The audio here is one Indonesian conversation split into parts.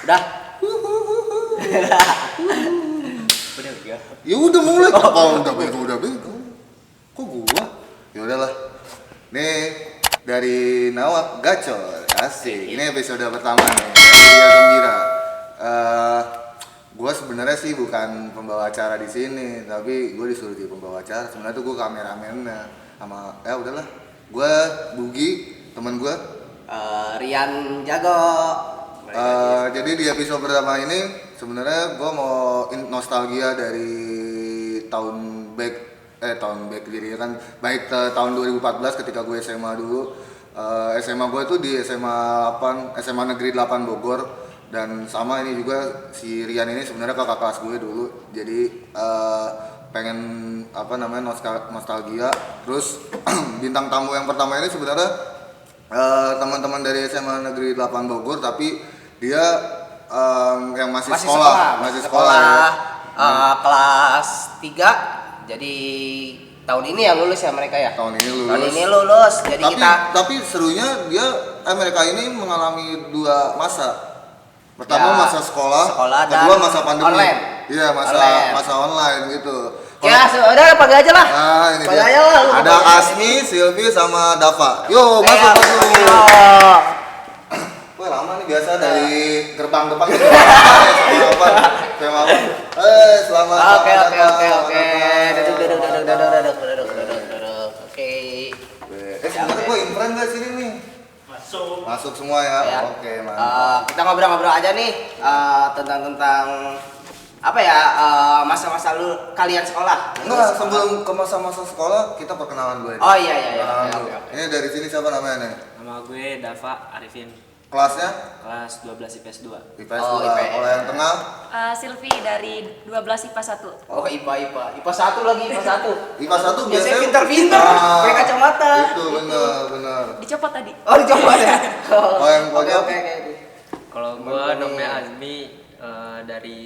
Udah. Udah ya. Ya udah mulai. Apa udah bego. Kok gua? Ya udahlah. Nih dari Nawak Gacor. Asik. Ini episode pertama nih. Ria Gembira. Gua sebenarnya sih bukan pembawa acara di sini, tapi gue disuruh jadi pembawa acara. Sebenarnya tuh gue kameramennya sama udahlah. Gue Bugi, teman gue. Rian Jago. Jadi di episode pertama ini sebenarnya gue mau nostalgia dari tahun back diri kan, baik tahun 2014 ketika gue SMA dulu. SMA gue tuh di SMA Negeri 8 Bogor, dan sama ini juga si Rian ini sebenarnya kakak kelas gue dulu. Jadi pengen nostalgia. Terus bintang tamu yang pertama ini sebenarnya teman-teman dari SMA Negeri 8 Bogor, tapi dia yang masih sekolah. Kelas 3. Jadi tahun ini ya lulus ya mereka ya. Tahun ini lulus. Jadi tapi serunya dia mereka ini mengalami dua masa. Pertama masa sekolah kedua masa pandemi. Online. Iya, masa online gitu. Ya, udah panggil aja lah. Nah, ini panggil dia. Aja lah. Ada Asmi, Silvi sama Dava. Yo, masuk. Wah, lama nih biasa dari gerbang depan gitu. Sama apa? Selamat. Oke. Duduk. Oke. Sebenarnya gue impress nggak sini nih? Masuk semua ya. Oke, mantap. Kita ngobrol-ngobrol aja nih tentang apa ya, masa-masa lu kalian sekolah. Enggak, sebelum ke masa-masa sekolah kita perkenalan dulu. Oh iya. Oke. Ini dari sini siapa namanya nih? Nama gue Dava Arifin. Kelasnya? Kelas 12 IPS 2. IPS 2. Kalau yang tengah? Silvi dari 12 IPA 1. Oh, IPA 1 lagi, IPA 1. IPA 1 biasanya pintar-pintar, pakai kacamata. Itu benar. Dicopot tadi. Oh, dicoba ya. Oh, yang pojok? Oke. Kalau gue namanya Azmi, dari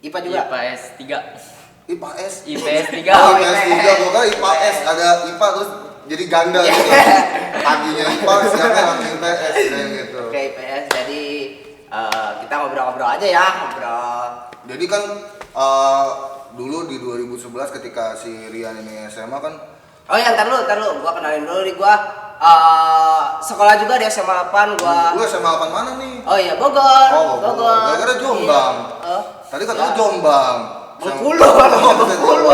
IPA juga? IPS 3. IPS? IPS 3. Oh, IPS 3, pokoknya IPS. Ada IPA terus jadi ganda gitu. Paginya IPA, siangnya langsung IPS gitu. Oke, IPS. Jadi kita ngobrol-ngobrol aja ya, Jadi kan dulu di 2011 ketika si Rian ini SMA kan. Oh ya, ntar lu, gua kenalin dulu nih, gua sekolah juga di SMA 8 gua. Lu SMA 8 mana nih? Oh iya, Bogor. Bogor. Gara-gara Jombang. Iya. Tadi kan lu Jombang. Bengkulu. Bengkulu.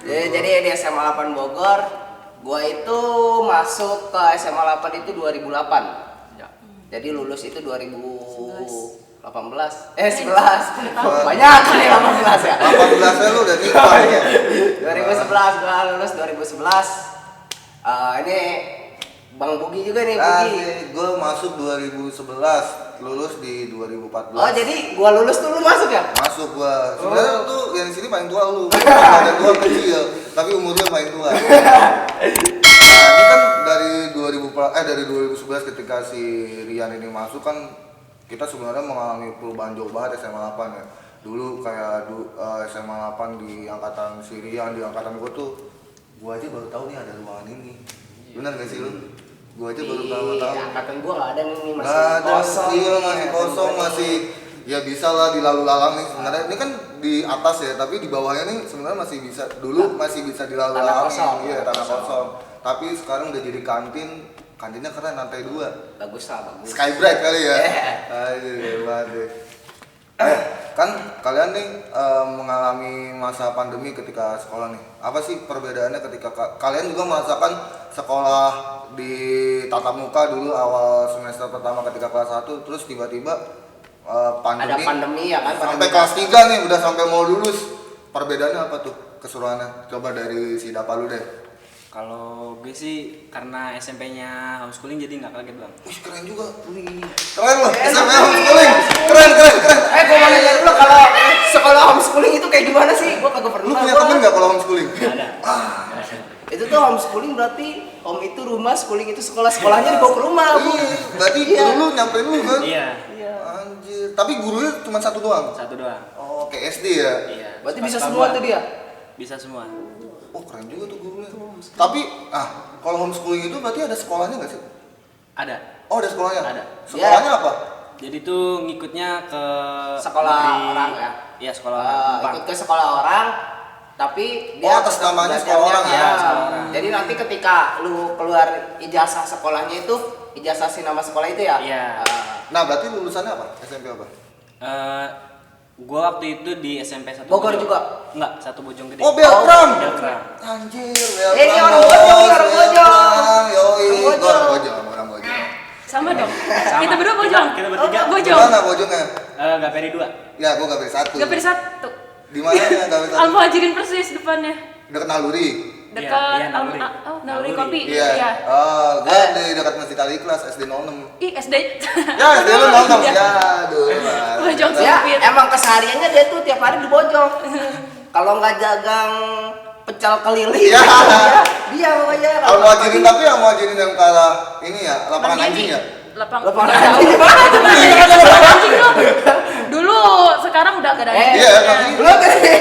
Jadi di SMA 8 Bogor, gua itu masuk ke SMA 8 itu 2008. Ya. Jadi lulus itu 2018. 11. Banyak kali 18 ya. 18-nya lu udah nikah ya. 2011 gua lulus 2011. Ini Bang Bugi juga nih, Bugi. Gue masuk 2011, lulus di 2014. Oh, jadi gua lulus tuh lu masuk ya? Masuk gua. Sebenarnya tuh yang di sini paling tua lu. Ada gua kecil, tapi umur lu paling tua. Nah, ini kan dari 2011 ketika si Rian ini masuk kan kita sebenarnya mengalami perubahan jauh banget SMA 8 ya. Dulu kayak SMA 8 di angkatan si Rian, di angkatan gua tuh gua aja baru tahu nih ada ruangan ini. Benar gak sih lu? Gua aja baru tahu. Angkatan gua nggak ada nih, masih ada, kosong. iya masih kosong, masih ya bisa lah dilalu-lalang nih sebenarnya. Ini kan di atas ya, tapi di bawahnya nih sebenarnya masih bisa, dulu masih bisa dilalu-lalang. Iya, tanah kosong. Tapi sekarang udah jadi kantinnya keren, lantai 2. Bagus. Skybright kali ya. Aduh, hebat deh. Kan kalian nih mengalami masa pandemi ketika sekolah nih. Apa sih perbedaannya ketika kalian juga merasakan sekolah di tatap muka dulu awal semester pertama ketika kelas 1, terus tiba-tiba pandemi. Ada pandemi ya kan? Sampai kelas 3 nih udah sampai mau lulus. Perbedaannya apa tuh keseruannya? Coba dari si Dapa lu deh. Kalau gue sih karena SMP-nya homeschooling jadi nggak kaget bang. Wih, keren juga. Keren loh, SMP homeschooling. Keren. Gua mau nanya dulu, kalau sekolah homeschooling itu kayak gimana sih? Gua kagak pernah. Lu punya temen nggak kalau homeschooling? Ada. Itu tuh homeschooling berarti home itu rumah, schooling itu sekolahnya dibawa ke rumah, Bu. Iya, berarti guru lu nyamperin lu kan? Iya. Anjir, tapi gurunya cuma satu doang? Satu doang. Oh, kayak SD ya? Iya. Berarti Pas bisa tahun semua dua. tuh dia. Bisa semua. Oh, keren juga tuh gurunya. Tapi, kalau homeschooling itu berarti ada sekolahnya nggak sih? Ada. Oh, ada sekolahnya? Ada. Sekolahnya apa? Jadi tuh ngikutnya ke Sekolah negeri- orang ya? Iya, sekolah orang. Numpang. Ikut ke sekolah orang, tapi dia atas tetap namanya belajarnya, sekolah orang ya? ya. Sekolah orang. Jadi nanti ketika lu keluar ijazah sekolahnya itu, ijazah si nama sekolah itu ya? Iya. Nah, berarti lulusannya apa? SMP apa? Gua waktu itu di SMP 1 Bogor juga? Enggak, 1 Bojonggede. Oh, Beltram. Beltram. Anjir, Beltram. Ini orang Bojong, orang Bojong. Yoi, Orang Bojong. orang Bojong, orang Bojong. Sama dong. Sama. Kita berdua bojong. Kita bertiga. Oh, bojong. Gimana Bojongnya? Enggak peri 2. Ya, gua gak beri satu. Gak pilih satu. Di mana ya gak beri satu? Al-Muhajirin persis depannya. Dekat Naluri. Dekat Iya, Naluri. Naluri Kopi. Iya. Oh, gua di dekat Masjid Al-Ikhlas SD 06. Ih, SD. Ya, SD lu nonton. Iya. Ya, aduh. Bojong Ya, sempit. emang kesehariannya dia tuh tiap hari di Bojong. Kalau nggak jagang pecel keliling, Iya. dia pokoknya. Al-Muhajirin, tapi Al-Muhajirin yang kalah ini ya, lapangan Bang anjing Dedi. ya? Lapangan Nggak tahu. anjing. Lapangan anjing dong. Dulu, sekarang udah gak ada anjing. Iya, tapi Lu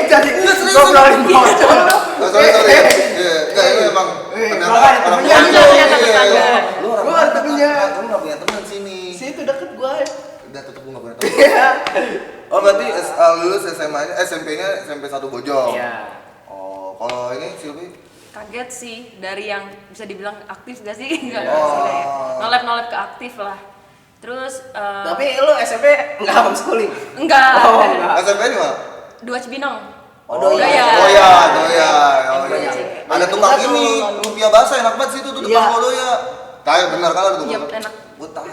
jadi ngobrolin Bojong. Oh, sorry. Iya, enggak ini emang gua ada orang temennya, Bojong. ternyata Iya, tetangga. iya. Lu orang Gua ada Bojong, temennya. Kak. Lu enggak punya teman sini. Situ deket gua. Udah tetep gua enggak punya teman. Oh, berarti lulus SMA-nya, SMP-nya SMP 1 Bojong. Iya. Oh, kalau ini Silvi? Kaget sih, dari yang bisa dibilang aktif gak sih? Enggak Oh. sih kayak nolep-nolep ke aktif lah. Terus Tapi lu SMP nggak homeschooling? enggak. Oh, enggak. SMP di mana? 2 Cibinong. Oh, doya. Doya. Doya. Oh, iya. Doya. Ada tukang Juga ini, tuh. lumpia basah enak banget situ tuh Iya. depan Doya. Kayak benar kan ada tukang. Iya, enak. Gua tahu.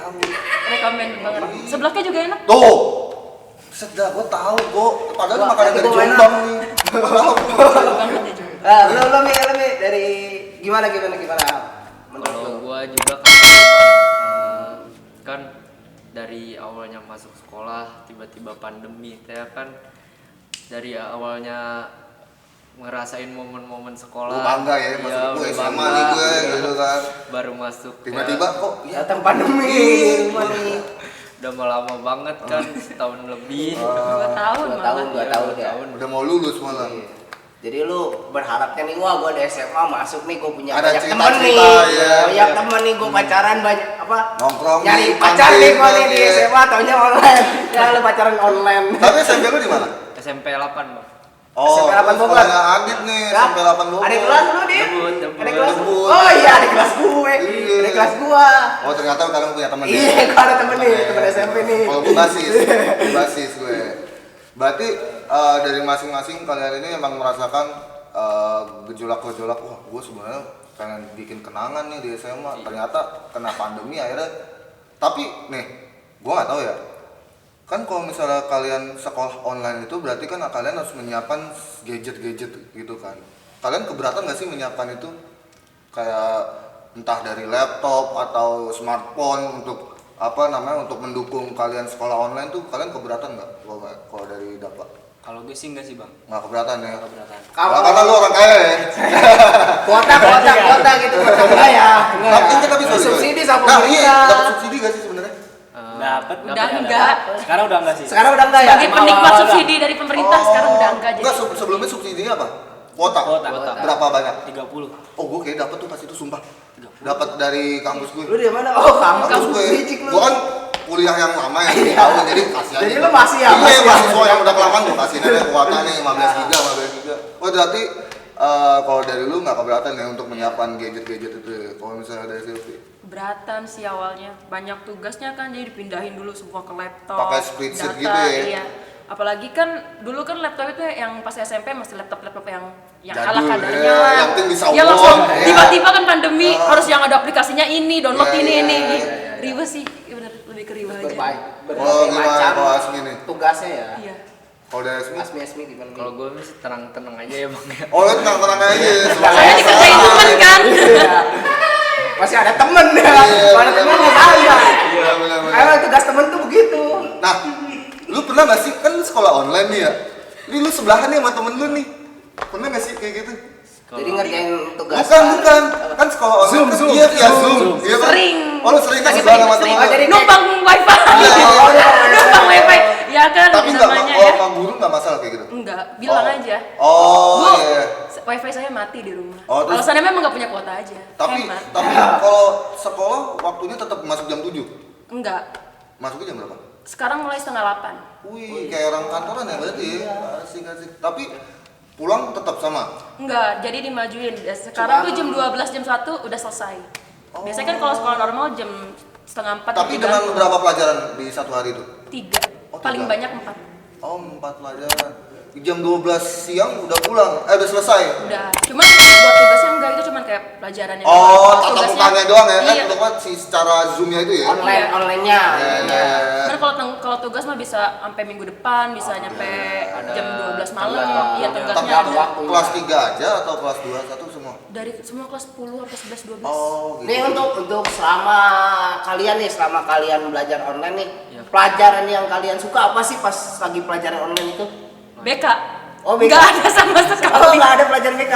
Rekomen banget. Sebelahnya juga enak. Tuh. Sedap, gua tahu kok. Padahal Gua- makanan dari gua enak. Jombang nih. Gua tahu. Banget ya juga. Lu Mi, dari gimana? Menurut Kalau lu? gua juga kan kan dari awalnya masuk sekolah tiba-tiba pandemi, saya kan dari awalnya ngerasain momen-momen sekolah. Gua bangga ya, Iya, masuk gue udah SMA bangga. nih gue gitu kan. Baru masuk Tiba-tiba ya, kok ya Datang pandemi, gimana? udah mau lama banget kan, setahun lebih. 2 tahun Dua malah. tahun, 2 tahun ya. udah mau lulus malah. Iya. Jadi lu berharapnya nih, wah gua di SMA masuk nih, gua punya Ada banyak temen cerita-cerita, nih, ya. banyak temen nih, gua pacaran banyak apa? Nongkrong Nyari di pacar kantin, nih gua nih di iya. SMA, taunya online. Ya lu pacaran online. Tapi SMP lu di mana? SMP 8, Bang. Oh, SMP 8 Bogor. sekolahnya Adit nih, Ya, SMP 8 Bogor. Adik kelas lu, Dit? Debut. Adik kelas lu? Debut. Oh iya, adik kelas gue. Iya. Adik kelas gua. Oh, ternyata kalian punya teman Iya, gua ada temen nih, temen SMP nih. Kalau gue basis gue. Berarti dari masing-masing kalian ini emang merasakan gejolak-gejolak. Wah, gue sebenarnya pengen bikin kenangan nih di SMA. Ternyata kena pandemi akhirnya. Tapi nih, gue nggak tahu ya. Kan kalau misalnya kalian sekolah online itu berarti kan kalian harus menyiapkan gadget-gadget gitu kan. Kalian keberatan nggak sih menyiapkan itu? Kayak entah dari laptop atau smartphone untuk apa namanya untuk mendukung kalian sekolah online tuh kalian keberatan nggak? Kalau dari Dapa Kalau gue sih enggak sih, Bang. nggak keberatan ya? Keberatan. Kalau karena lu orang kaya ya. kuota gitu, kuota enggak ya? Enggak Tapi ya? tapi sorry, Subsidi sorry. sama Nah, iya, pemerintah. dapat subsidi gak sih sebenarnya? Dapat. Udah enggak. Sekarang udah enggak sih? Sekarang udah enggak ya? Sebagai penikmat awal-awal subsidi dari pemerintah sekarang udah enggak jadi. Enggak, sebelumnya subsidinya apa? Kuota. Kuota. Berapa banyak? 30. Oh, gue kayak dapat tuh pas itu sumpah. Dapat dari kampus gue. Lu di mana? Oh, Kampus gue. Bicik lu. Gue kan kuliah yang lama ya, tahu jadi kasih aja. Jadi lu masih ya? Iya, Masih ya? mahasiswa yang udah kelamaan gue kasih nenek kuota nih 15 giga, 15 giga. Oh, berarti kalau dari lu nggak keberatan ya untuk menyiapkan gadget-gadget itu ya? Kalau misalnya dari Silvi? Beratan sih awalnya. Banyak tugasnya kan jadi dipindahin dulu semua ke laptop. Pakai spreadsheet data, gitu ya? Iya. Apalagi kan dulu kan laptop itu yang pas SMP masih laptop yang Jadul, kalah kadarnya ya, lah. yang penting bisa Ya word, langsung ya. tiba-tiba kan pandemi harus yang ada aplikasinya ini, download Ya, ini ya, ini. ya, Ih, ya, ribet sih, ya bener lebih ke ribet aja. Berbaik. Oh, gimana kalau Asmi nih? Tugasnya ya? Iya. Kalau dari Asmi? Asmi gimana? Kalau gue masih tenang-tenang aja ya, Bang ya. Oh, lu tenang-tenang aja. Saya dikerjain temen kan. Masih ada temen ya? Iya, Ada temen iya. ya saya. Iya, benar-benar. Ayo tugas temen tuh begitu. Nah, lu pernah gak sih, kan lu sekolah online nih ya? Ini lu sebelahan nih sama temen lu nih. Pernah gak sih kayak gitu? Jadi ngerjain tugas. Bukan. Kan sekolah online kan Zoom. iya via Zoom. Iya kan? Sering. Oh, lu sering kan Lagi sebelahan sama sering. temen Oh, jadi lu? Numpang wifi. Oh, iya. Numpang wifi. Ya kan Tapi enggak, namanya kalau ya. sama guru enggak masalah kayak gitu? Enggak, bilang Oh. aja. Oh, Bu, iya. wifi saya mati di rumah. Oh, terus- Alasannya memang nggak punya kuota aja. Tapi Hemat. kalau sekolah waktunya tetap masuk jam 7. Enggak. Masuknya jam berapa? Sekarang mulai setengah 8. Wih, kayak orang kantoran ya berarti ya. Asik. Tapi pulang tetap sama. Enggak, jadi dimajuin. Sekarang tuh jam 12, jam 1 udah selesai. Biasanya kan kalau sekolah normal jam setengah 4. Tapi dengan berapa pelajaran di satu hari itu? 3. Oh, Paling 3. banyak 4. Oh, 4 pelajaran. Jam 12 siang udah pulang. Udah selesai. Udah. Cuman buat tugasnya enggak, itu cuman kayak pelajarannya. Oh, doang. tatap Tugasnya- mukanya doang ya? Iya. Kan si secara zoomnya itu ya? Online-nya. Iya. Karena kalau tugas mah bisa sampai minggu depan, bisa nyampe jam 12 malam. Iya, Tapi tugasnya itu ada. kelas 3 aja atau kelas 2, 1 semua? Dari semua kelas 10 sampai 11, 12. Oh, gitu. Nih untuk selama kalian belajar online nih, Iya. pelajaran yang kalian suka apa sih pas lagi pelajaran online itu? BK. Oh, BK. Nggak ada sama Oh, sekali. nggak ada pelajaran BK.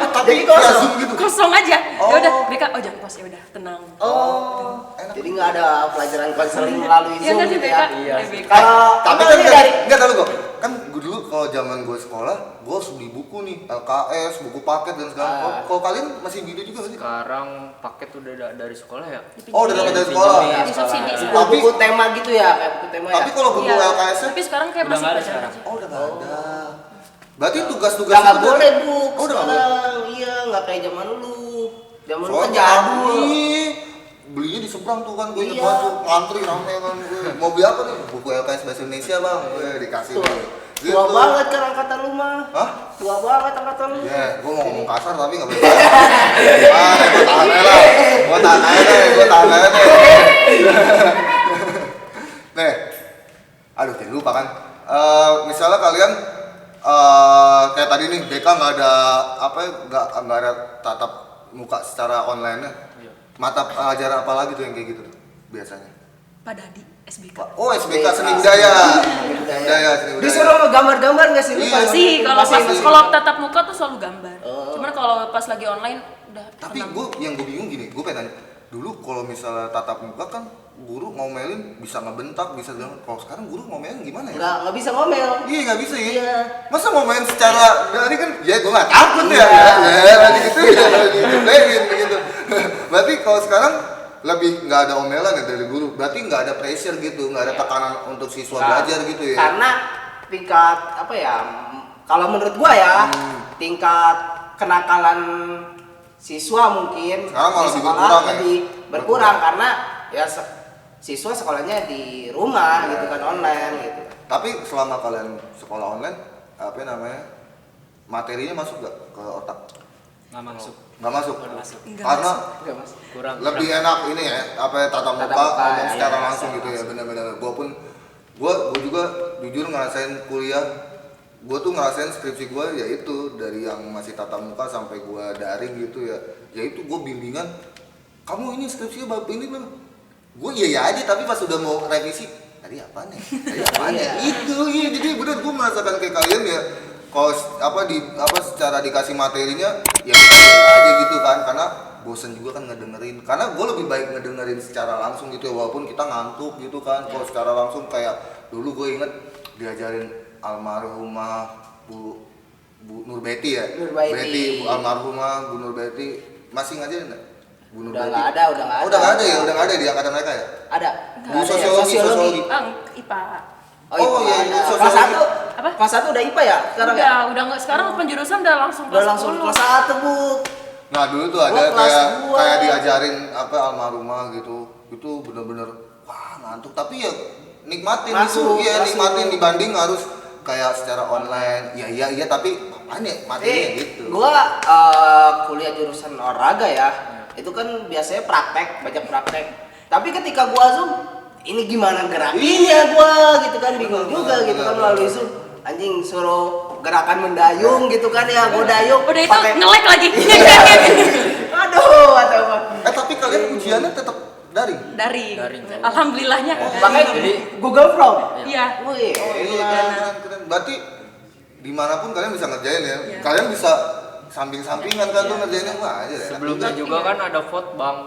Tapi Jadi kosong. Zoom gitu. Kosong aja. Oh. Ya udah, BK. Oh, jangan kos, ya udah, tenang. Oh, jadi nggak ada pelajaran konseling melalui Iya, Zoom tadi gitu BK. ya? Iya. BK. Kalau Tapi Amal kan ini dari enggak tahu kok. Kan gue dulu kalau zaman gue sekolah, gue harus beli buku nih, LKS, buku paket dan segala. Kalau kalian masih gitu juga nggak sih? Sekarang paket udah dari sekolah ya. Oh, udah dapat dari sekolah. Pinjemin. Disubsidi. Tapi- buku tema gitu ya, kayak buku tema ya. Tapi kalau buku Iya. LKS -nya, Tapi sekarang kayak Udah masih nggak ada pelajaran sekarang. aja. oh udah nggak ada. Berarti tugas-tugas Udah nggak itu boleh bu, Oh, udah nggak boleh. sekarang. Iya, nggak kayak zaman dulu. Zaman dulu kan Soalnya jadul. ini belinya di seberang tuh kan, gue inget Iya. banget tuh, ngantri rame kan gue. Mau beli apa nih? Buku LKS bahasa Indonesia bang, gue dikasih Tuh. nih. Tua banget kan angkatan lu mah. Hah? Tua banget angkatan lu. Ya, gue mau ngomong kasar tapi nggak boleh. Gue tahan aja lah. Gue tahan aja deh. Nih, aduh jadi lupa kan. Misalnya kalian kayak tadi nih BK nggak ada apa ya, nggak ada tatap muka secara online nya. Iya. Mata pelajaran apa lagi tuh yang kayak gitu tuh biasanya? Pada di SBK. Oh SBK seni budaya. Seni budaya. Disuruh gambar-gambar nggak sih lu? Iya. pas- Sih, kalau pas pas ini? kalau tatap muka tuh selalu gambar. Oh. Cuman kalau pas lagi online udah Tapi tenang. yang gue bingung gini, gue pengen nanya, dulu kalau misalnya tatap muka kan guru ngomelin bisa ngebentak, bisa bilang, kalau sekarang guru ngomelin gimana ya? Nggak bisa ngomel. Iya nggak bisa ya? Iya. Masa ngomelin secara, dari kan, ya gue nggak takut ya, Iya. berarti gitu ya, digituin gitu. Berarti kalau sekarang lebih nggak ada omelan ya dari guru, berarti nggak ada pressure gitu, nggak ada Iya. tekanan untuk siswa Nah, belajar gitu ya? Karena tingkat apa ya? Kalau menurut gua ya, tingkat kenakalan siswa mungkin Sekarang malah di lebih sekolah berkurang ya? lebih berkurang karena ya siswa sekolahnya di rumah gitu kan online gitu. Tapi selama kalian sekolah online, apa namanya, materinya masuk nggak ke otak? Nggak masuk. Nggak masuk? Nggak masuk. Nggak Karena Enggak, Mas. Kurang. lebih enak ini ya, apa ya, tatap muka, Tatap muka, ngomong ya, secara iya, langsung gitu ya, benar-benar. Gue juga jujur ngerasain kuliah, gue tuh ngerasain skripsi gue yaitu dari yang masih tatap muka sampai gue daring gitu ya, yaitu gue bimbingan, kamu ini skripsinya bab ini belum? Gue iya aja, tapi pas udah mau revisi, tadi apa nih? Tadi apa nih? Itu iya, jadi bener gue merasakan kayak kalian ya. Kalau secara dikasih materinya ya aja gitu kan, karena bosen juga kan ngedengerin, karena gue lebih baik ngedengerin secara langsung gitu ya, walaupun kita ngantuk gitu kan. Kalau secara langsung kayak dulu gue inget diajarin almarhumah Bu Nur Betty ya, Nur Betty. Bu almarhumah Bu Nur Betty masih ngajarin nggak? Bu Nur Udah Betty? nggak ada, udah nggak Oh, udah nggak ada ada. ya, udah nggak ada di angkatan mereka ya? Ada. Bu Nggak ada ya? sosiologi. IPA. Oh, iya, ada. sosiologi. Kelas 1. Apa? Kelas 1 udah IPA ya sekarang ya? Udah nggak sekarang penjurusan udah langsung Udah langsung 10. kelas 1, Bu. Nah dulu tuh ada Gua kelas dua. kayak diajarin apa almarhumah gitu, itu bener-bener wah ngantuk, tapi ya nikmatin Masuk, itu, iya masuk. nikmatin dibanding harus kayak secara online, iya tapi apaan ya materinya gitu. Gua kuliah jurusan olahraga ya. Itu kan biasanya praktek, banyak praktek. Tapi ketika gua Zoom, ini gimana gerakinnya gua gitu kan bingung juga gitu kan melalui Zoom. Anjing suruh gerakan mendayung gitu kan ya, gua dayung. Udah itu pakai- nge-lag lagi. Aduh, atau apa? Tapi kalian ujiannya tetap daring. Daring. Daring. Alhamdulillahnya. Pakai Google Form. Iya. Wih, Keren. Berarti dimanapun kalian bisa ngerjain ya. Iya. Kalian bisa samping-sampingan kan tuh ngerjainnya, wah aja ya. Sebelumnya juga Iya. kan ada vote bang,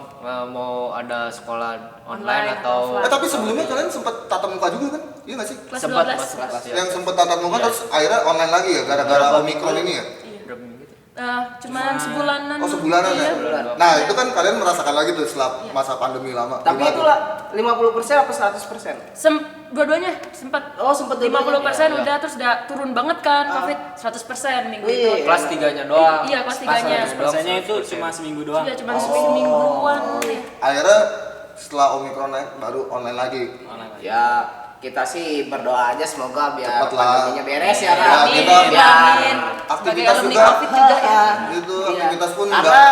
mau ada sekolah online Online atau atau Tapi sebelumnya kalian sempat tatap muka juga kan? Iya nggak sih? Kelas sempat 12. mas kelas ya. Yang sempat tatap muka Iya. terus akhirnya online lagi ya gara-gara Berapa Omikron minggu? ini ya? Iya. Berapa minggu tuh? Cuman sebulanan. Oh sebulanan iya. ya? Nah itu kan kalian merasakan lagi tuh setelah Iya. masa pandemi lama. Tapi Gimana itu tuh? lah 50% apa 100%? Dua-duanya sempat. Oh, sempet 50% Iya. udah, terus udah turun banget kan Covid 100% minggu Wih. itu. Kelas 3-nya doang. Iya, kelas 3-nya. Persennya itu cuma seminggu doang. Sudah cuma semingguan. Iya. Akhirnya setelah Omikron naik baru online lagi. Online aja. Ya, kita sih berdoa aja semoga biar Cepet lah. pandeminya beres ya Ya, kan. kita biar Amin. Sebagai aktivitas alumni juga. Covid juga ya. Gitu, Iya. aktivitas pun karena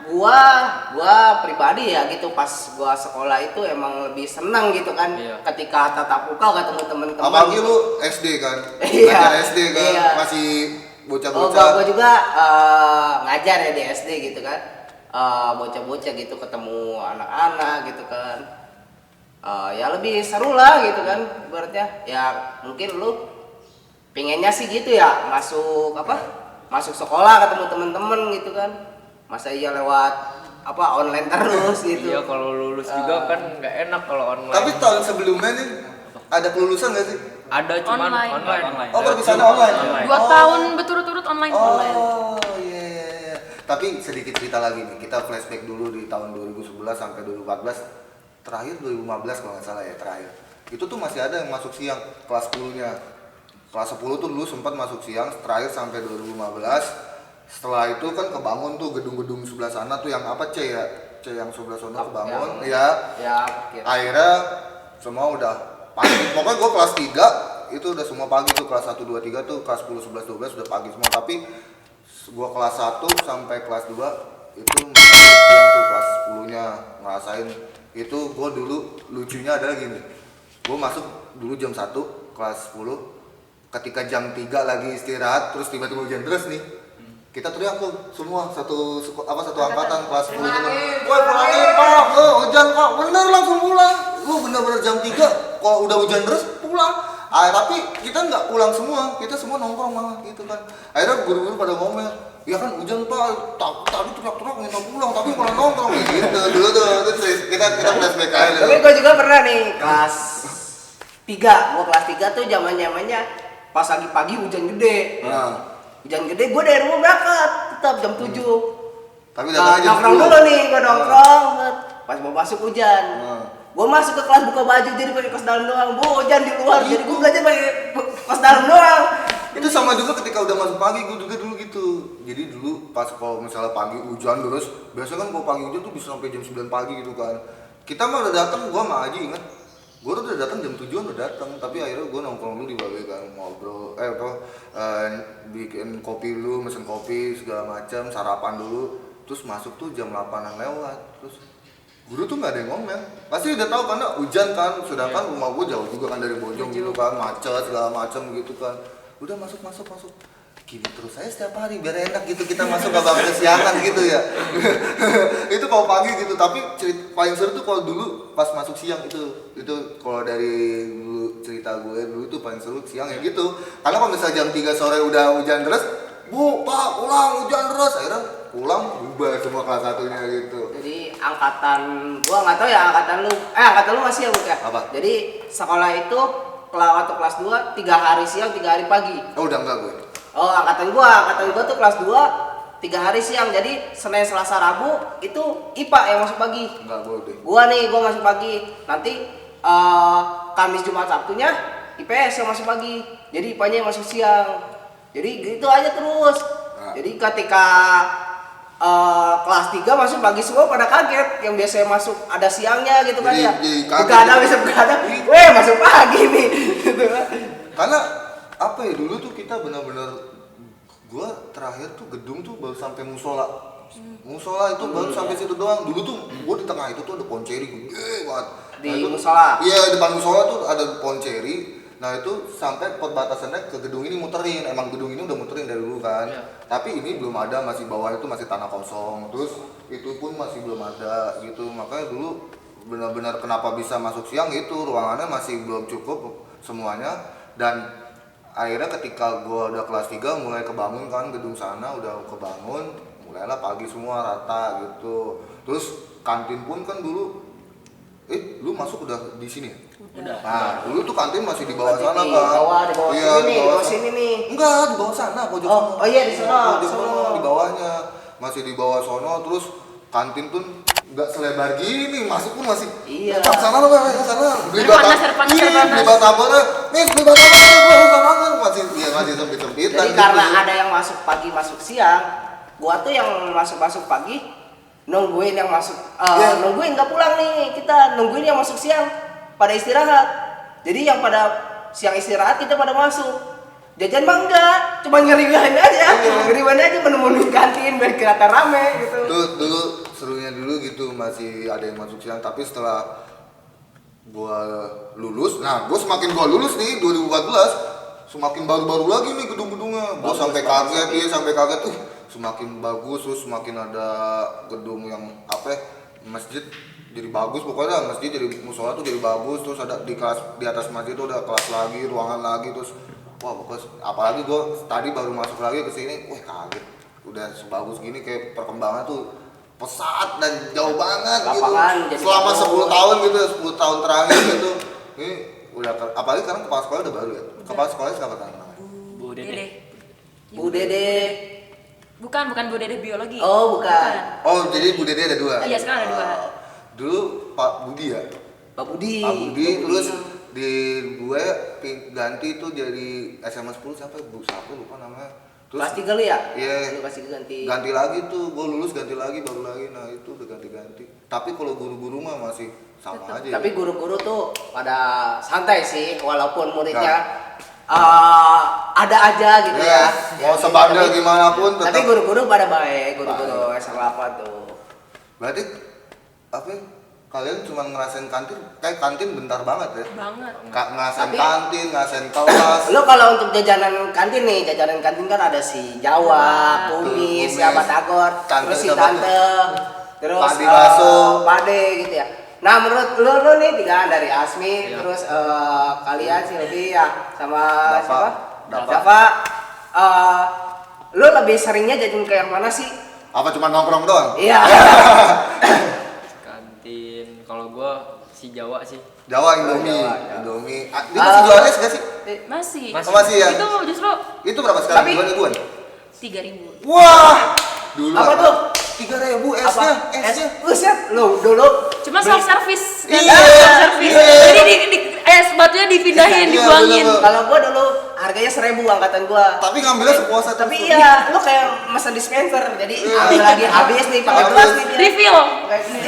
gua pribadi ya gitu pas gua sekolah itu emang lebih senang gitu kan Iya. ketika tatap muka ketemu teman-teman. Apalagi gitu. lu SD kan, Iya. belajar SD kan, Iya. masih Oh, bocah-bocah. gua juga ngajar ya di SD gitu kan. Bocah-bocah gitu ketemu anak-anak gitu kan. Ya lebih seru lah gitu kan ibaratnya. Ya mungkin lu pengennya sih gitu ya masuk masuk sekolah ketemu temen-temen gitu kan. Masa iya lewat online terus gitu. Iya, kalau lulus juga kan nggak enak kalau online. Tapi tahun sebelumnya nih ada kelulusan gak sih? ada cuman Online. online. Oh, perpisahannya online. 2 tahun berturut-turut online. Oh iya. Iya. Tapi sedikit cerita lagi nih, kita flashback dulu di tahun 2011 sampai 2014. Terakhir 2015 kalau nggak salah ya terakhir. Itu tuh masih ada yang masuk siang kelas 10-nya. Kelas 10 tuh dulu sempat masuk siang terakhir sampai 2015. Setelah itu kan kebangun tuh gedung-gedung sebelah sana tuh yang apa C ya? C yang sebelah sana kebangun ya. Ya, gitu. Akhirnya semua udah pagi. Pokoknya gue kelas 3 itu udah semua pagi tuh, kelas 1 2 3 tuh, kelas 10 11 12 udah pagi semua. Tapi gue kelas 1 sampai kelas 2 itu masih siang tuh, kelas 10-nya ngerasain. Itu gue dulu lucunya adalah gini. Gue masuk dulu jam 1 kelas 10. Ketika jam 3 lagi istirahat terus tiba-tiba hujan terus nih. Kita teriak tuh semua satu angkatan kelas 10 temen. Woi pulangin pak, hujan pak, bener langsung pulang. Lu bener-bener jam 3 kalau udah hujan terus pulang. Tapi kita nggak pulang semua, kita semua nongkrong malah gitu kan. Akhirnya guru-guru pada ngomel, ya kan hujan pak, tadi teriak-teriak minta pulang, tapi malah nongkrong gitu. Dulu tuh kita flashback aja dulu. Tapi gue juga pernah nih kelas 3. Gua kelas 3 tuh zamannya pas lagi pagi hujan gede. Nah, Hujan gede gue dari rumah berangkat tetap jam 7. tapi datangnya jam Nongkrong 10. dulu nih, gue nongkrong. Pas mau masuk hujan. Nah. Gue masuk ke kelas buka baju jadi pakai kaos dalam doang. Bu, hujan di luar jadi gue belajar pakai kaos dalam doang. Itu sama juga ketika udah masuk pagi, gue juga dulu gitu. Jadi dulu pas kalau misalnya pagi hujan terus, biasanya kan kalau pagi hujan tuh bisa sampai jam 9 pagi gitu kan. Kita mah udah datang, gue sama Aji inget. Gue udah datang jam 7-an udah datang, tapi akhirnya gue nongkrong dulu di balai kan, ngobrol, bikin kopi dulu, mesen kopi segala macam, sarapan dulu, terus masuk tuh jam 8-an lewat, terus guru tuh nggak ada yang ngomel, pasti udah tahu karena hujan kan, sedangkan rumah gue jauh juga kan dari Bojong gitu kan, macet segala macam gitu kan, udah masuk, gini terus saya setiap hari biar enak gitu kita masuk ke bangku kesiangan gitu ya. Itu kalau pagi gitu, tapi paling seru tuh kalau dulu pas masuk siang itu kalau dari dulu cerita gue dulu tuh paling seru siang ya gitu, karena kalau misalnya jam 3 sore udah hujan terus, bu pak pulang hujan terus, akhirnya pulang bubar semua kelas satunya gitu. Jadi angkatan gua nggak tahu ya angkatan lu masih ya Bu ya? Apa? Jadi sekolah itu waktu kelas 2 3 hari siang 3 hari pagi. Oh udah enggak gue. Oh angkatan gua tuh kelas 2 3 hari siang, jadi Senin Selasa Rabu itu IPA yang masuk pagi. Enggak gue deh. Gua masuk pagi, nanti Kamis Jumat Sabtunya IPS yang masuk pagi, jadi IPA-nya yang masuk siang, jadi gitu aja terus. Nah. Jadi ketika kelas 3 masuk pagi semua pada kaget, yang biasanya masuk ada siangnya gitu kan Jadi- ya, jadi kaget. begadang bisa begadang, weh masuk pagi nih gitu kan. Karena apa ya dulu tuh kita benar-benar gua terakhir tuh gedung tuh baru sampai musola. Musola itu baru sampai situ doang. Dulu tuh gua di tengah itu tuh ada pohon ceri gede banget. Di itu, musola? Iya, depan musola tuh ada pohon ceri. Nah, itu sampai perbatasannya ke gedung ini muterin. Emang gedung ini udah muterin dari dulu kan. Iya. Tapi ini belum ada, masih bawah itu masih tanah kosong. Terus itu pun masih belum ada gitu. Makanya dulu benar-benar kenapa bisa masuk siang itu ruangannya masih belum cukup semuanya. Dan akhirnya ketika gua udah kelas 3 mulai kebangun kan gedung sana udah kebangun, mulailah pagi semua rata gitu. Terus kantin pun kan dulu lu masuk udah di sini ya? Udah. Nah, dulu tuh kantin masih di bawah sana Di kan. bawah, di bawah Iya, sini di nih, di bawah bawah sana. sini nih. Enggak, di bawah sana, pojok Oh, sana. oh iya, di sana, Pojok sono. sana, di bawahnya. Masih di bawah sono, terus kantin pun nggak selebar gini, masuk pun masih Iya. Ke sana loh, ke sana. Beli Air panas, air panas, Iya, air panas. beli batagornya. Nih, beli batagornya, gua sana masih masih sempit-sempitan. Jadi karena ada yang masuk pagi, masuk siang, gua tuh yang masuk pagi nungguin yang masuk, Iya. nungguin nggak pulang nih, kita nungguin yang masuk siang pada istirahat. Jadi yang pada siang istirahat kita pada masuk. Jajan mah enggak, cuma ngeribain aja, ngeribain aja menemukan kantin biar kelihatan rame gitu. Tuh dulu serunya dulu gitu masih ada yang masuk siang, tapi setelah gua lulus, nah gua semakin gua lulus nih 2014 semakin baru-baru lagi nih gedung-gedungnya. Gua sampai kaget, iya sampai kaget tuh semakin bagus, terus semakin ada gedung yang apa ya, masjid jadi bagus, pokoknya masjid jadi musola tuh jadi bagus, terus ada di kelas di atas masjid tuh ada kelas lagi, ruangan lagi, terus wah pokoknya apalagi gue tadi baru masuk lagi ke sini, wah kaget udah sebagus gini, kayak perkembangan tuh pesat dan jauh banget Lapangan gitu jadi selama bagus. 10 tahun gitu, 10 tahun terakhir gitu ini udah apalagi sekarang kepala sekolah udah baru ya, kepala sekolahnya siapa namanya? Bu Dede. Dede. Bu Dede. Bukan Bu Dede biologi. Oh, bukan. Oh jadi Bu Dede ada dua? Iya, sekarang ada dua. Dulu Pak Budi ya? Pak Budi. Pak Budi, terus di gue ganti tuh jadi SMA 10 siapa? Bu siapa lupa namanya. Terus Kelas 3 lu ya? Iya. Lu kelas 3 ganti. Ganti lagi tuh, gue lulus ganti lagi, baru lagi. Nah itu udah ganti-ganti. Tapi kalau guru-guru mah masih sama aja. Tapi guru-guru tuh pada santai sih, walaupun muridnya ada aja gitu ya, ya. mau sebandel Tapi- gimana pun Tapi tetap. guru-guru pada baik, guru-guru SMA 8 tuh. Berarti apa? Ya, kalian cuma ngerasain kantin, kayak kantin bentar banget ya. Banget. Ngerasain Tapi- kantin, ngerasain kelas. Lo kalau untuk jajanan kantin nih, jajanan kantin kan ada si Jawa, Kumis, Kumis, ya Batagor, Tante terus si siapa Tante, terus Padi Baso. Pade gitu ya. Nah menurut lo nih tiga dari Asmi, Iya. terus kalian si Robi ya sama Dava. siapa? Dava. Dava. Lo lebih seringnya jajan ke yang mana sih? Apa cuma nongkrong doang? Iya. Kantin kalau gua si Jawa sih. Jawa Indomie, Jawa, ya. Indomie. Dia masih jualan es gak sih? Masih. Oh, masih ya? Itu justru Itu berapa sekarang? Tapi- 2 ribuan? 3.000. Wah, dulu Apa tuh? 3.000 Apa? esnya. Buset, lo dulu Cuma self service. Iya, Self service. iya. Jadi es batunya dipindahin, Iya, dibuangin. bener-bener. kalau gua dulu harganya 1.000 angkatan gua. Tapi ngambilnya sepuasnya terus. Tapi iya, lu kayak mesen dispenser. Jadi ambil lagi habis nih pakai Habis. gelas nih dia. Refill.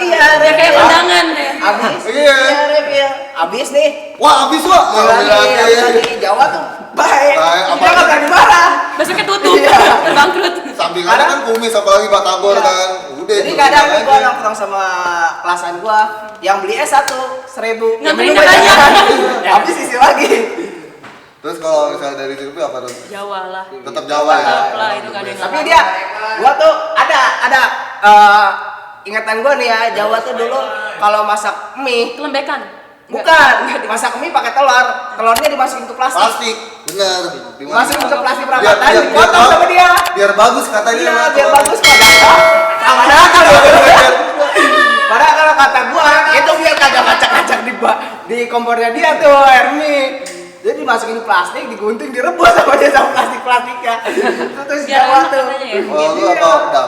Iya, Ya kayak refill. kondangan ya. Habis. Iya. refill. Habis nih. Wah, habis wah. Ambil lagi Jawa tuh baik. Baik, Kita apa- nggak berani marah. Besoknya tutup. Iya. Bangkrut. Sampingannya kan kumis apalagi batagor Iya. kan. Udah. Jadi itu kadang aja. gua nongkrong sama kelasan gua yang beli es 1.000. Ngambilin Yang minum yang banyak. Habis isi lagi. Terus kalau misalnya dari situ apa tuh? Jawa lah. Tetap Jawa ya. Tetap lah, itu nggak ada yang Tapi nggak dia, gua tuh ada ingatan gua nih ya, Jawa tuh dulu kalau masak mie kelembekan. bukan masak mie pakai telur, telurnya dimasukin ke plastik, Plastik, bener. dimasukin ke plastik Biar- perapatan, biar- dipotong biar- sama dia. Biar bagus katanya. Iya, Mas. biar bagus padahal padahal kalau kata gua itu biar kagak ngacak-ngacak di kompornya dia tuh air mie. Jadi dimasukin ke plastik, digunting, direbus sama dia sama plastiknya. Itu tuh si Biar Jawa enak tuh. katanya ya. Oh, lu Iya. apa?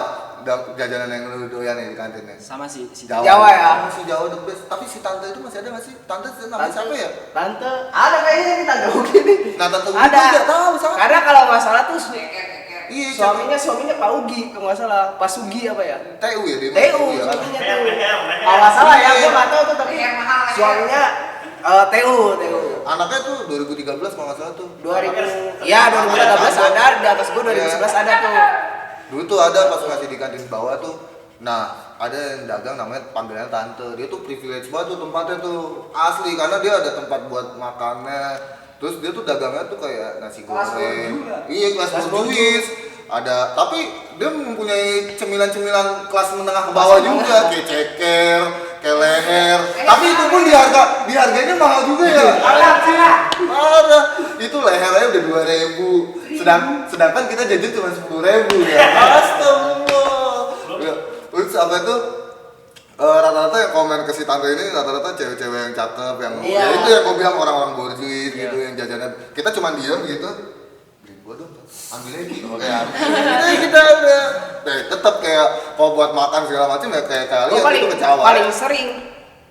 Jajanan yang lu doyan nih di kantin ya? Sama si Jawa ya. Oh, si Jawa the best. Tapi si tante itu masih ada nggak sih? Tante namanya siapa ya? Tante, ada kayaknya ini tante Ugi nih. Nah, tante Ugi Ada. nggak tahu sama. Karena kalau nggak salah tuh Iya, suaminya Pak Ugi, kalau nggak salah Pak Sugi apa ya? TU ya dia. TU ya. suaminya TU. Kalau nggak salah ya, gue nggak tahu tuh tapi suaminya TU. Anaknya tuh 2013 kalau nggak salah tuh. 2000, ya 2013 ada, di atas gue 2011 ada tuh. Dulu tuh ada pas ngasih di kantin bawah tuh. Nah, ada yang dagang namanya panggilannya tante. Dia tuh privilege banget tuh tempatnya tuh. Asli karena dia ada tempat buat makannya. Terus dia tuh dagangnya tuh kayak nasi Kelas goreng. borjuis. Iya, kelas borjuis. Ada, tapi dia mempunyai cemilan-cemilan kelas menengah ke bawah juga, kayak ceker, kayak leher. Tapi itu pun diharganya mahal juga ya. Parah. Itu lehernya udah 2.000. Sedangkan kita jajan cuma 10.000 ya. Astagfirullah. Ya, terus apa itu? Rata-rata yang komen ke si tante ini rata-rata cewek-cewek yang cakep yang Iya. ya itu yang gue bilang orang-orang borjuis gitu yang jajanan kita cuma diem gitu beliin gua dong ambil lagi kita udah tetap kayak kalau buat makan segala macam ya kayak Gue kalian paling itu kecewa paling sering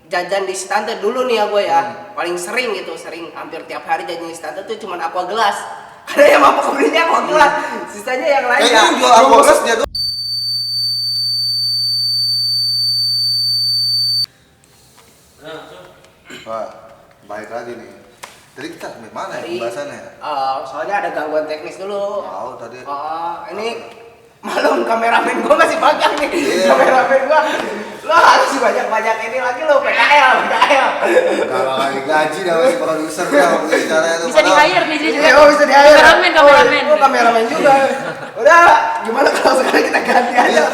jajan di Stante dulu nih ya gue ya. Paling sering gitu, sering hampir tiap hari jajan di Stante tuh cuman aqua gelas. Karena yang mampu belinya aqua gelas. Sisanya yang lain kayaknya ya. yang jual aqua gelas dia doang. Wah, baik lagi nih. Tadi kita sampai mana ya Dari- pembahasannya? Soalnya ada gangguan teknis dulu. Tahu tadi. Ini malum kameramen gua masih magang nih. Iya. Kameramen gua. Lo harus banyak ini lagi lo PKL. Kalau lagi gaji dah masih produser dah bicaranya tuh. Bisa di hire nih dia. Iya, bisa di hire. Kameramen. Oh, kameramen juga. Udah, gimana kalau sekarang kita ganti aja?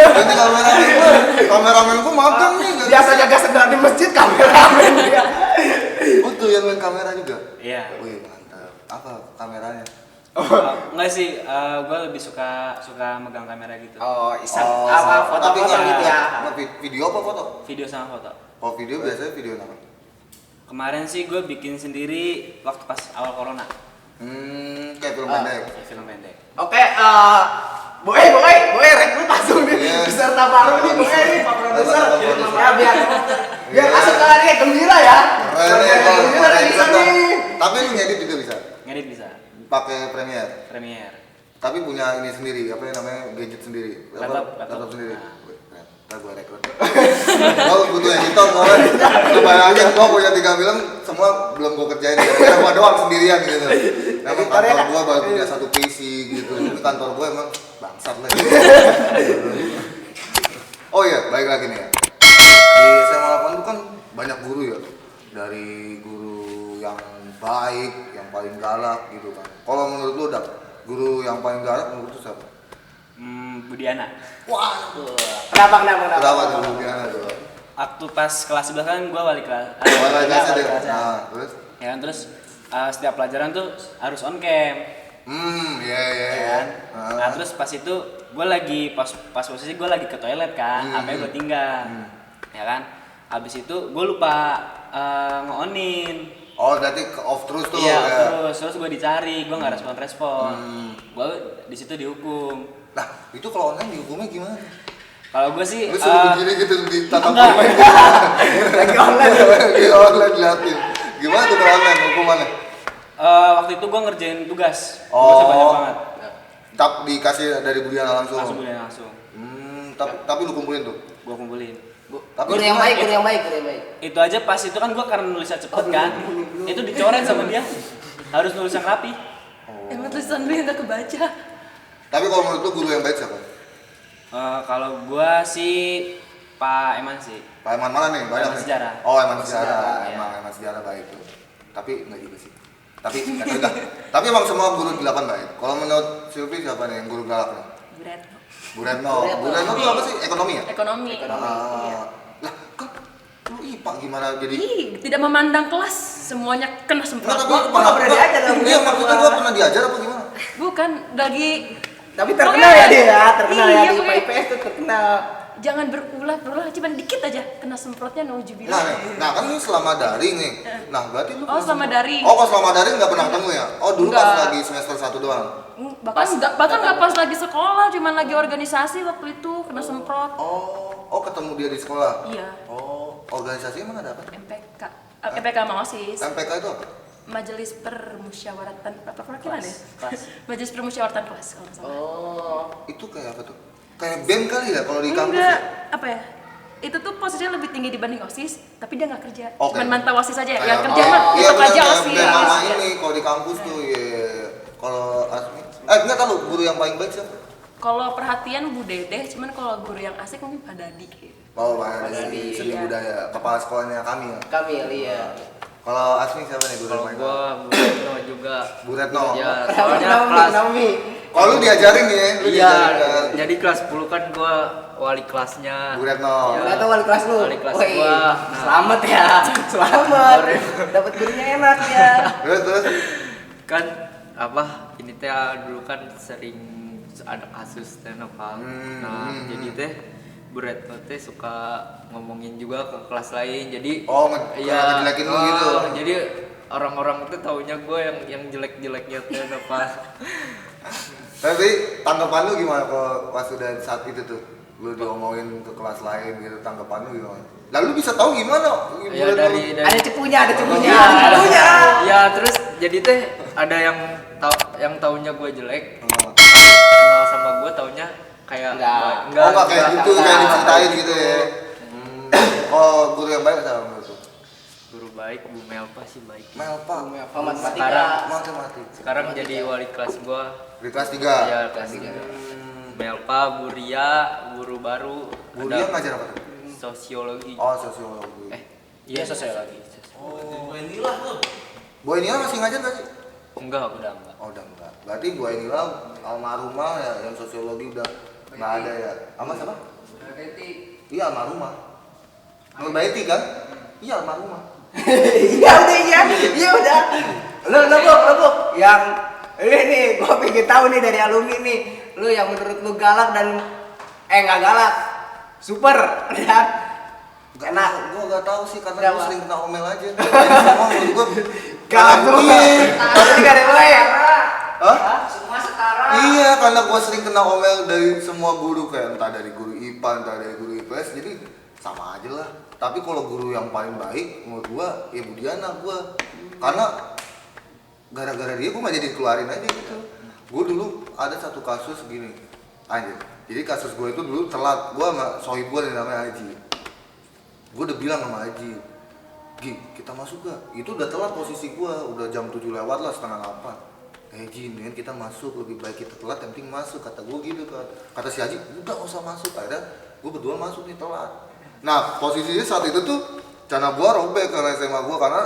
Nanti kameramen gua magang nih. Biasa jaga sedang di masjid kameramen dia. Butuh yang main kamera juga. Iya. Wih mantap. Apa kameranya? Enggak sih, gue lebih suka megang kamera gitu. Oh, apa tapi foto-foto nggak- gitu ya. nggak video apa foto? Video sama foto. Oh video biasanya video apa? Kemarin sih gue bikin sendiri waktu pas awal corona. Kayak film pendek. Film pendek. Oke, boy, rekrut langsung nih. Iya. Peserta baru nih, boy nih, Pak Produser. Produser. Ya biar Iya. masuk ke hari gembira ya. Keren ya kalau Gembira pakai bisa itu. nih. Tapi lu ngedit juga bisa. Ngedit bisa. Pakai Premiere. Premiere. Tapi punya ini sendiri, apa yang namanya gadget sendiri. Laptop. Sendiri. Nah. Ntar gue rekrut. Gue butuh editor kawan. Lu bayangin gue punya 3 film, semua belum gue kerjain. Karena gue doang sendirian gitu. Emang Editornya kantor gue baru punya 1 PC gitu. Tapi kantor gue emang bangsat lah. Oh iya, baik lagi nih ya. Di SMA 8 itu kan banyak guru ya. Dari guru yang baik, yang paling galak gitu kan. Kalau menurut lu Dak, guru yang paling galak menurut lu siapa? Budiana. Wah, Kenapa? kenapa tuh Budiana tuh? Waktu pas kelas 11 kan gue wali kelas. Wali kelas wali deh. kelas ya. Nah, terus? Ya kan, terus setiap pelajaran tuh harus on cam. Iya. Ya kan? Nah terus pas itu gue lagi pas posisi gue lagi ke toilet kan, HP gue tinggal. Ya kan? Habis itu gue lupa nge-onin. Oh, berarti ke off terus tuh. Iya, ya. terus gue dicari, gue nggak respon. Gue di situ dihukum. Nah, itu kalau online dihukumnya gimana? Kalau gue sih Lu suruh begini gitu ditatap enggak. pemain. Lagi online. Lagi online liatin. Gimana tuh kalau online hukumannya? Waktu itu gue ngerjain tugas. Oh. Tugasnya banyak banget. Tap dikasih dari Budiana langsung. Langsung. Tapi lu kumpulin tuh. Gue kumpulin. Tapi Guru yang baik. Itu aja pas itu kan gue karena nulisnya cepet kan. Itu dicoret sama dia. Harus nulis yang rapi. Emang tulisan lu yang gak kebaca. Tapi kalau menurut lu guru yang baik siapa? Kalau gue sih Pak Eman sih. Pak Eman mana nih? Banyak Eman nih. Sejarah. Oh, Eman Sejarah. Iya. Eman Sejarah baik tuh. Tapi enggak juga sih. Tapi nggak tahu dah. Tapi emang semua guru di 8 baik. Kalau menurut Silvi siapa nih yang guru galak nih? Bu Retno. Bu Retno itu apa sih? Ekonomi ya? Ekonomi. Lah, kan lu IPA gimana jadi? Ih, tidak memandang kelas, semuanya kena Enggak, semprot. tapi Gua nggak pernah diajar sama Bu Iya, Retno, maksudnya gua. gua pernah diajar apa gimana? Bukan, lagi Tapi terkenal ya dia ya, terkenal ya Iya, di pokoknya. IPS tuh terkenal. jangan berulah cuma dikit aja kena semprotnya naujubillah. Nah kan ini selama daring nih. Nah, berarti lu Oh, selama daring. Oh, kalau selama daring nggak pernah ketemu ya? Oh, dulu pas Enggak. lagi semester 1 doang. Bahkan nggak pas lagi sekolah, cuman lagi organisasi waktu itu kena semprot. Oh, ketemu dia di sekolah. Iya. Oh, organisasi emang ada apa? MPK, MPK sama OSIS. MPK itu apa? Majelis Permusyawaratan apa perwakilan ya? Kelas. Majelis Permusyawaratan kelas kalau nggak salah. Oh. Itu kayak apa tuh? Kayak BEM kali ya kalau di kampus Enggak, ya? apa ya? Itu tuh posisinya lebih tinggi dibanding OSIS, tapi dia nggak kerja. Oke. Cuman mantau OSIS aja. Kayak- Yang kerja mah iya, tetap bener, aja kayak OSIS. BEM sama Iya. ini kalau di kampus tuh ya. Kalau Asmi, enggak tahu guru yang paling baik siapa? Kalau perhatian Bu Dedeh, cuman kalau guru yang asik mungkin Pak Dadi. Oh, Pak Dadi, seni Iya. budaya, kepala sekolahnya kami ya. Kamil, iya. Kalau Asmi siapa nih guru Kalau yang paling gua baik? Bu Retno juga. Bu Retno. Ya, Kenapa soalnya Naomi? kelas Naomi. Oh, lu diajarin nih ya? Lu Iya, diajarin kan? jadi kelas 10 kan gua wali kelasnya. Bu Retno. Iya. Nggak tahu wali kelas lu. Wali kelas Woi, gua. Selamat ya. Selamat. Dapat gurunya enak ya. Terus Kan apa ini teh dulu kan sering ada kasus teh apa. Nah, jadi teh Retno teh suka ngomongin juga ke kelas lain. Jadi Iya, ngejelekin lu gitu. Jadi orang-orang itu taunya gue yang jelek-jeleknya tuh apa. Tapi tanggapan lu gimana kalau pas udah saat itu tuh lu diomongin ke kelas lain gitu, tanggapan lu gimana? Lalu bisa tahu gimana? Ya dari Ada cepunya, ada cepunya. Iya, ya terus jadi teh ada yang taunya gue jelek, kenal sama gue taunya kayak Enggak. Enggak kayak gitu, enggak. kayak diceritain gitu ya. Oh, guru yang baik sama menurut lu? guru baik. Bu Melpa sih baik. Melpa. Matematika. Matematik. Sekarang jadi wali kelas gue. Di kelas 3. Ya kelas 3. Melpa, Bu Ria, guru baru. Guru yang ngajar apa tuh? Sosiologi. Oh, sosiologi. Iya sosiologi. Bu Enila masih ngajar gak sih? Enggak, Udah enggak. Oh, udah enggak. Berarti Bu Enila almarhumah ya, yang sosiologi udah enggak ada ya. Sama siapa? Iya, almarhumah. Nur Baiti kan? Iya, almarhumah. Iya udah iya udah. Lu Buk, yang ini nih gua pengen tahu nih dari alumni nih, lu yang menurut lu galak dan nggak galak, super dan enak. Gua enggak tahu sih karena Kenapa? gua sering kena omel aja. Semua menurut gua Galak semua. Iya. Tapi nggak ada gue ya. Hah? Semua setara. Iya, karena gua sering kena omel dari semua guru, kayak entah dari guru IPA, entah dari guru IPS, jadi sama aja lah. Tapi kalau guru yang paling baik menurut gua ya Bu Diana gua. Karena gara-gara dia gua nggak jadi keluarin aja gitu. Gua dulu ada satu kasus gini. Anjir. Jadi kasus gua itu dulu telat. Gua sama sohib gua yang namanya Haji. Gua udah bilang sama Haji, "Gi, kita masuk gak?" Itu udah telat posisi gua, udah jam 7 lewat lah, setengah 8. Ji, mendingan kita masuk, lebih baik kita telat, yang penting masuk, kata gue gitu kan. Kata si Haji, udah gak usah masuk. Akhirnya gue berdua masuk nih telat. Nah, posisinya saat itu tuh celana gue robek karena SMA gue, karena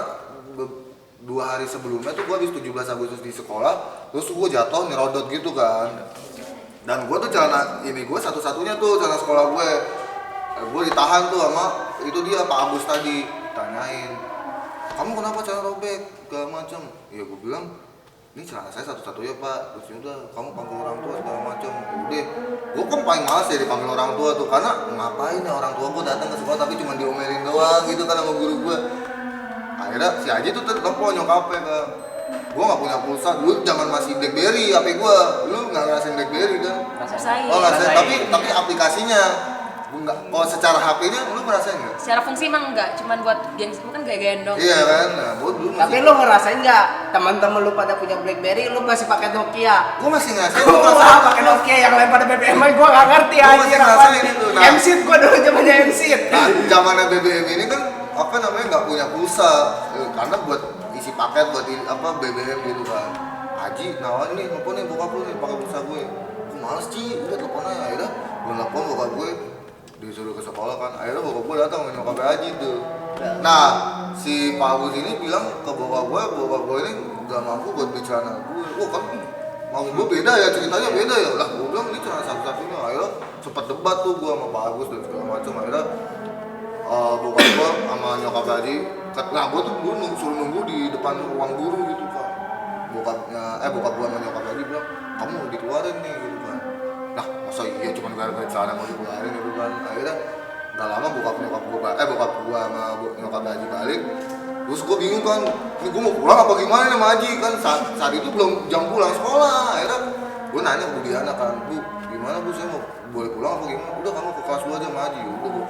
2 hari sebelumnya tuh gue habis 17 Agustus di sekolah, terus gue jatuh nyerodot gitu kan. Dan gue tuh celana ini gue satu-satunya tuh celana sekolah gue. Gue ditahan tuh sama itu dia Pak Agus tadi, tanyain, "Kamu kenapa celana robek?" Segala macam. Ya gue bilang, "Ini celana saya satu-satunya Pak." Terus udah, "Kamu panggil orang tua segala macam." Udah, gue kan paling males ya dipanggil orang tua tuh, karena ngapain ya orang tua gue datang ke sekolah tapi cuma diomelin doang gitu kan sama guru gue. Akhirnya si Haji tuh telepon nyokapnya ke, gue nggak punya pulsa dulu, zaman masih BlackBerry HP gue, lu nggak ngerasain BlackBerry kan? Rasain. Oh ngerasain, tapi aplikasinya, gue nggak. Kalau secara HP-nya lu ngerasain nggak? Secara fungsi emang enggak, cuman buat gengsi kan gaya-gayaan dong. Iya kan, nah gue dulu masih. Tapi lu ngerasain nggak teman-teman lu pada punya BlackBerry, lu masih pakai Nokia? Gue masih ngerasain, gue Gua ngerasain. pakai Nokia yang lempar BBM aja gua nggak ngerti Gua masih anjir ngerasain apa. itu, nah. MC gua dulu zamannya MC. Nah, zamannya BBM ini kan apa namanya nggak punya pulsa, karena buat isi paket buat apa BBM gitu kan. Haji nawarin nih, telepon nih bokap lu nih pakai pulsa gue. Gue males Ji, udah telepon aja. Akhirnya gue telepon bokap gue, disuruh ke sekolah kan. Akhirnya bokap gue datang sama nyokap Haji tuh. Nah, si Pak Agus ini bilang ke bokap gue ini nggak mampu buat beli celana gue. Wah kan mau gue beda ya, ceritanya beda ya. Lah gue bilang ini celana satu-satunya. Akhirnya sempat debat tuh gue sama Pak Agus dan segala macam. Akhirnya bokap gue sama nyokap Haji, nah gue tuh suruh nunggu di depan ruang guru gitu kan. Bokap gue sama nyokap Haji bilang, "Kamu mau dikeluarin nih," gitu kan. Nah masa iya cuma gara-gara celana mau dikeluarin gitu kan. Akhirnya gak lama bokap gue sama nyokap Haji balik. Terus gue bingung kan, ini gue mau pulang apa gimana nih sama Haji kan. Saat itu belum jam pulang sekolah. Akhirnya gue nanya ke Bu Diana kan, "Bu, gimana Bu, saya mau boleh pulang apa gimana?" "Udah kamu ke kelas dulu aja sama Haji." Udah gue,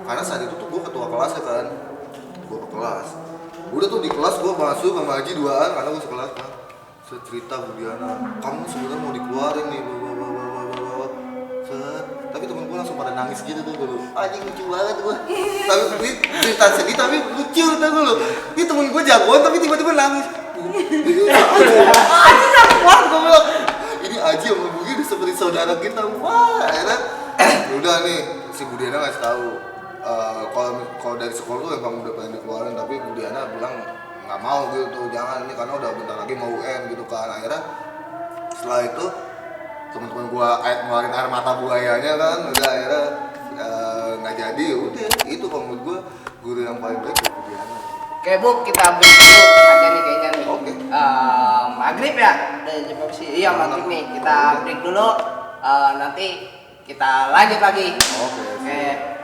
karena saat itu tuh gue ketua kelas ya kan. Gue ke kelas. Udah tuh di kelas gue masuk sama Haji duaan karena gue sekelas kan. Cerita Bu Diana, "Kamu sebenarnya mau dikeluarin nih, set." Tapi temen gue langsung pada nangis gitu tuh dulu. Anjing lucu banget gue. Tapi cerita sedih tapi lucu tuh dulu. Ini temen gue jagoan tapi tiba-tiba nangis. Anjing sakit banget gue bilang. Ini Aji sama Bu Gini seperti saudara kita. Wah, akhirnya udah nih si Bu Diana ngasih tahu. Kalau dari sekolah tuh emang udah pengen dikeluarin, tapi Bu Diana bilang nggak mau gitu, jangan ini karena udah bentar lagi mau UN gitu kan. Akhirnya setelah itu teman-teman gua ngeluarin air mata buayanya kan, udah akhirnya nggak jadi. Udah itu kalau menurut gua guru yang paling baik ya Bu Diana. Oke Bu, kita break dulu aja nih kayaknya nih. Oke. Maghrib ya? Udah jam berapa sih? Iya maghrib nih. Kita break dulu. Nanti kita lanjut lagi. Oke. Oke.